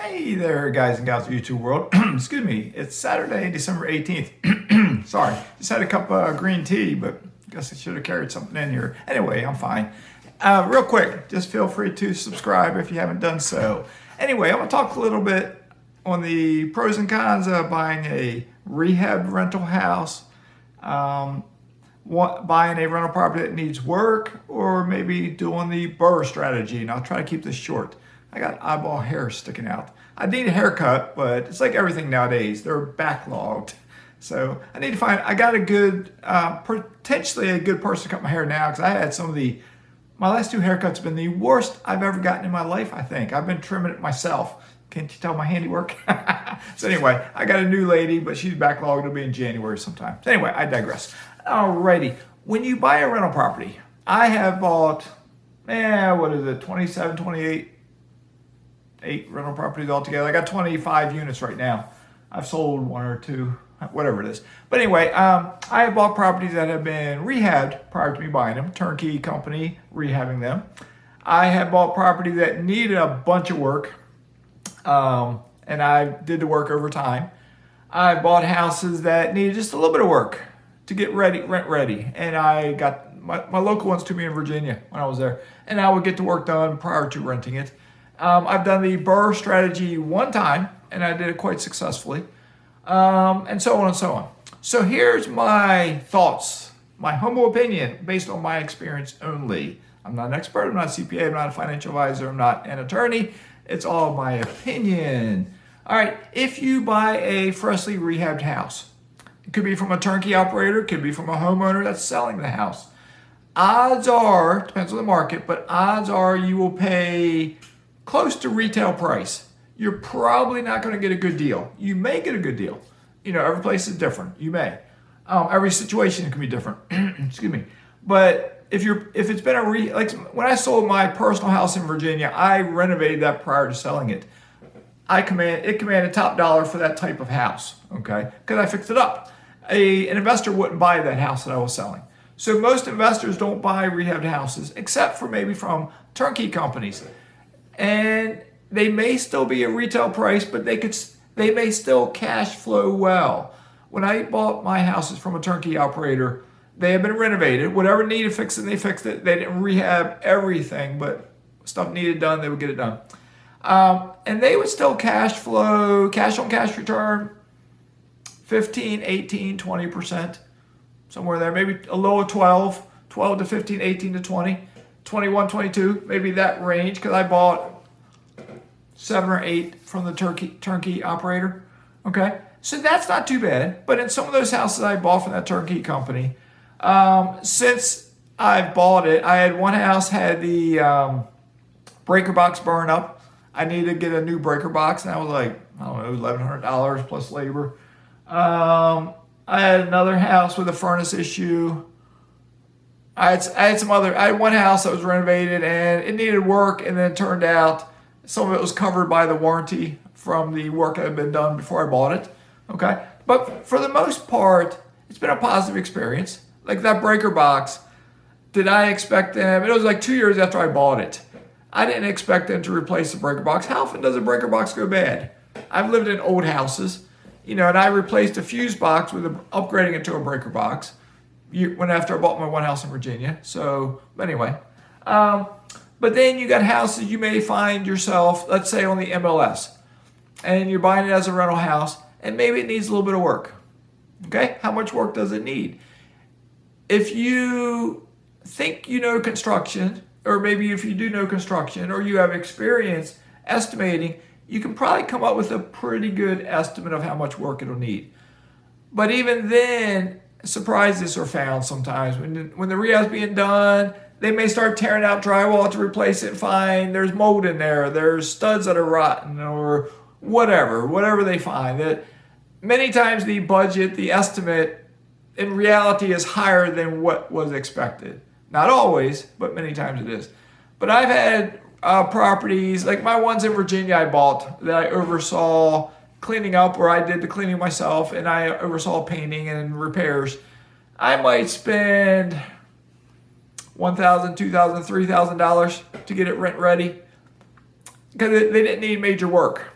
Hey there, guys and gals of YouTube world. Excuse me. It's Saturday, December 18th. Sorry, just had a cup of green tea, but I guess I should have carried something in here. Anyway, I'm fine. Real quick, just feel free to subscribe if you haven't done so. Anyway, I'm going to talk a little bit on the pros and cons of buying a rehabbed rental house, buying a rental property that needs work, or maybe doing the BRRRR strategy. And I'll try to keep this short. I got eyeball hair sticking out. I need a haircut, but it's like everything nowadays. They're backlogged. So I got a good, potentially a good person to cut my hair now, because I had my last two haircuts have been the worst I've ever gotten in my life, I think. I've been trimming it myself. Can't you tell my handiwork? So anyway, I got a new lady, but she's backlogged. It'll be in January sometime. So anyway, I digress. Alrighty. When you buy a rental property, I have bought, 27, 28, 8 rental properties altogether. I got 25 units right now. I've sold one or two, whatever it is. But anyway, I have bought properties that have been rehabbed prior to me buying them. Turnkey company rehabbing them. I have bought property that needed a bunch of work, and I did the work over time. I bought houses that needed just a little bit of work to get ready, rent ready. And I got my local ones to me in Virginia when I was there. And I would get the work done prior to renting it. I've done the BRRRR strategy one time, and I did it quite successfully, and so on and so on. So here's my thoughts, my humble opinion, based on my experience only. I'm not an expert, I'm not a CPA, I'm not a financial advisor, I'm not an attorney. It's all my opinion. All right, if you buy a freshly rehabbed house, it could be from a turnkey operator, it could be from a homeowner that's selling the house. Odds are, depends on the market, but odds are you will pay close to retail price. You're probably not going to get a good deal. You may get a good deal. Every place is different. You may. Every situation can be different. Excuse me. But if it's been like when I sold my personal house in Virginia, I renovated that prior to selling it. It commanded top dollar for that type of house. Okay, because I fixed it up. An investor wouldn't buy that house that I was selling. So most investors don't buy rehabbed houses, except for maybe from turnkey companies. And they may still be a retail price, but they may still cash flow well. When I bought my houses from a turnkey operator, they have been renovated. Whatever needed fixing, they fixed it. They didn't rehab everything, but stuff needed done, they would get it done. And they would still cash on cash return, 15, 18, 20%, somewhere there. Maybe a low of 12 to 15, 18 to 20. 21, 22, maybe that range, because I bought 7 or 8 from the turnkey operator. Okay, so that's not too bad. But in some of those houses I bought from that turnkey company, since I bought it, I had one house had the breaker box burn up. I needed to get a new breaker box, and I was like, I don't know, $1,100 plus labor. I had another house with a furnace issue. I had one house that was renovated and it needed work, and then it turned out some of it was covered by the warranty from the work that had been done before I bought it. Okay. But for the most part, it's been a positive experience. Like that breaker box, did I expect them? It was like 2 years after I bought it. I didn't expect them to replace the breaker box. How often does a breaker box go bad? I've lived in old houses, and I replaced a fuse box with upgrading it to a breaker box. After I bought my one house in Virginia. So, anyway. But then you got houses you may find yourself, let's say on the MLS, and you're buying it as a rental house, and maybe it needs a little bit of work. Okay? How much work does it need? If you think you know construction, or maybe if you do know construction, or you have experience estimating, you can probably come up with a pretty good estimate of how much work it'll need. But even then, surprises are found sometimes. When the rehab's being done, they may start tearing out drywall to replace it and find there's mold in there, there's studs that are rotten, or whatever they find. That many times the budget, the estimate, in reality is higher than what was expected. Not always, but many times it is. But I've had properties, like my ones in Virginia I bought, that I oversaw cleaning up, where I did the cleaning myself and I oversaw painting and repairs. I might spend $1,000, $2,000, $3,000 to get it rent ready, because they didn't need major work.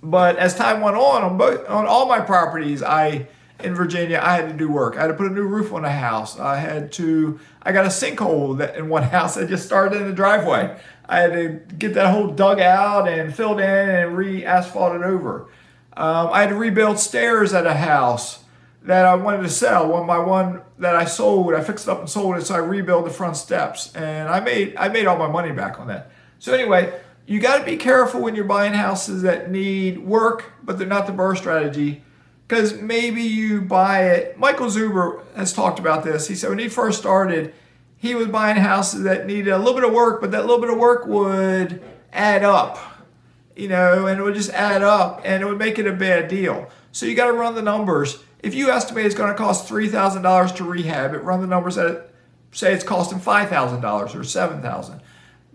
But as time went on all my properties, in Virginia, I had to do work. I had to put a new roof on the house. I got a sinkhole in one house that just started in the driveway. I had to get that hole dug out and filled in and re-asphalted over. I had to rebuild stairs at a house that I wanted to sell. One that I sold, I fixed it up and sold it, so I rebuilt the front steps, and I made all my money back on that. So anyway, you got to be careful when you're buying houses that need work, but they're not the BRRRR strategy, because maybe you buy it. Michael Zuber has talked about this. He said when he first started, he was buying houses that needed a little bit of work, but that little bit of work would add up, and it would just add up, and it would make it a bad deal. So you got to run the numbers. If you estimate it's going to cost $3,000 to rehab it, run the numbers at say it's costing $5,000 or $7,000.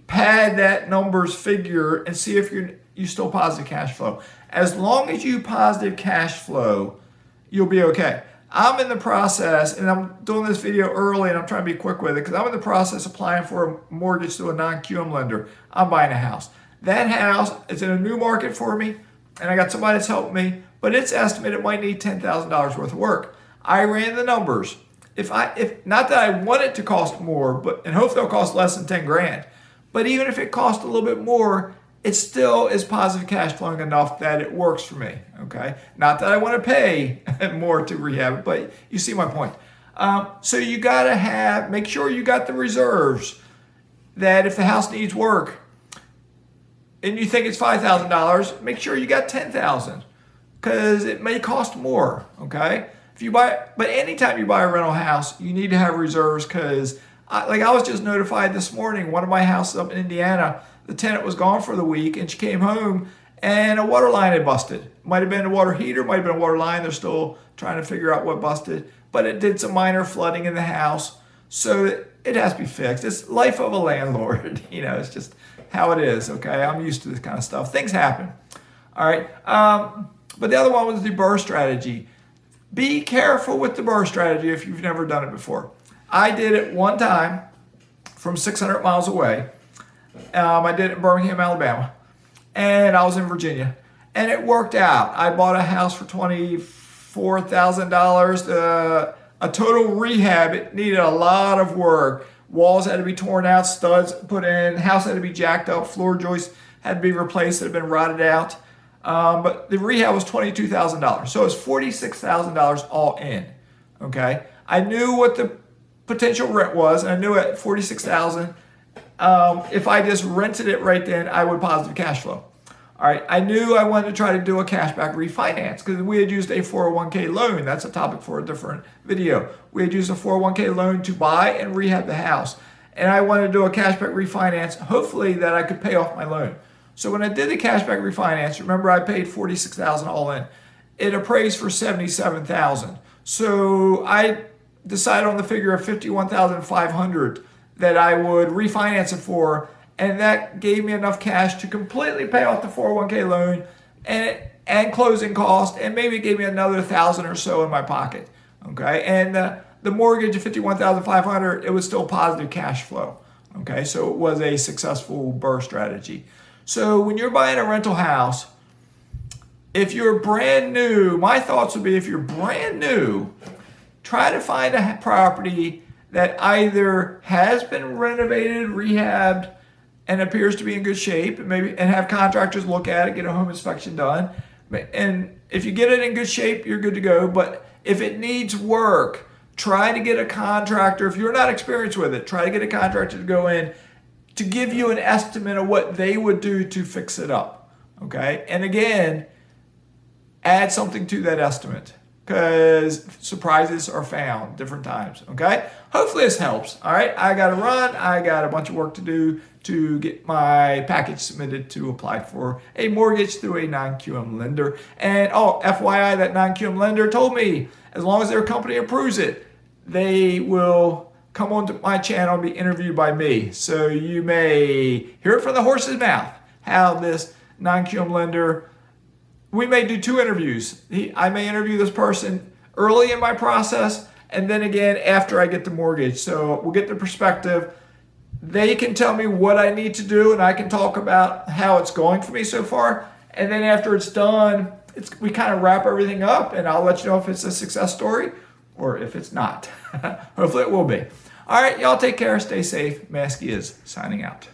Pad that numbers figure and see if you still positive cash flow. As long as you positive cash flow, you'll be okay. I'm in the process, and I'm doing this video early, and I'm trying to be quick with it because I'm in the process of applying for a mortgage through a non-QM lender. I'm buying a house. That house is in a new market for me, and I got somebody that's helping me, but it's estimated it might need $10,000 worth of work. I ran the numbers. If not that I want it to cost more, and hopefully it'll cost less than 10 grand. But even if it costs a little bit more, it still is positive cash flowing enough that it works for me, okay? Not that I want to pay more to rehab it, but you see my point. So you got to make sure you got the reserves that if the house needs work and you think it's $5,000, make sure you got $10,000 because it may cost more, okay? But anytime you buy a rental house, you need to have reserves because I was just notified this morning, one of my houses up in Indiana, the tenant was gone for the week and she came home and a water line had busted. Might have been a water heater, might have been a water line. They're still trying to figure out what busted, but it did some minor flooding in the house. So it has to be fixed. It's life of a landlord. It's just how it is. Okay. I'm used to this kind of stuff. Things happen. All right. But the other one was the BRRRR strategy. Be careful with the BRRRR strategy if you've never done it before. I did it one time from 600 miles away. I did it in Birmingham, Alabama, and I was in Virginia, and it worked out. I bought a house for $24,000, a total rehab. It needed a lot of work. Walls had to be torn out, studs put in, house had to be jacked up, floor joists had to be replaced that had been rotted out. But the rehab was $22,000, so it was $46,000 all in. Okay, I knew what the potential rent was, and I knew at $46,000. If I just rented it right then, I would positive cash flow. All right, I knew I wanted to try to do a cashback refinance because we had used a 401k loan. That's a topic for a different video. We had used a 401k loan to buy and rehab the house. And I wanted to do a cashback refinance, hopefully that I could pay off my loan. So when I did the cashback refinance, remember I paid $46,000 all in. It appraised for $77,000. So I decided on the figure of $51,500 that I would refinance it for, and that gave me enough cash to completely pay off the 401k loan and closing costs, and maybe it gave me another $1,000 or so in my pocket. Okay, and the mortgage of $51,500, it was still positive cash flow. Okay, so it was a successful BRRRR strategy. So when you're buying a rental house, if you're brand new, my thoughts would be if you're brand new, try to find a property that either has been renovated, rehabbed, and appears to be in good shape, and have contractors look at it, get a home inspection done. And if you get it in good shape, you're good to go. But if it needs work, try to get a contractor. If you're not experienced with it, try to get a contractor to go in to give you an estimate of what they would do to fix it up. Okay? And again, add something to that estimate, because surprises are found different times, okay? Hopefully this helps, all right? I got to run. I got a bunch of work to do to get my package submitted to apply for a mortgage through a non-QM lender. And, FYI, that non-QM lender told me as long as their company approves it, they will come onto my channel and be interviewed by me. So you may hear it from the horse's mouth how this non-QM lender, we may do 2 interviews. I may interview this person early in my process and then again after I get the mortgage. So we'll get the perspective. They can tell me what I need to do and I can talk about how it's going for me so far. And then after it's done, we kind of wrap everything up, and I'll let you know if it's a success story or if it's not. Hopefully it will be. All right, y'all take care. Stay safe. Mazske is signing out.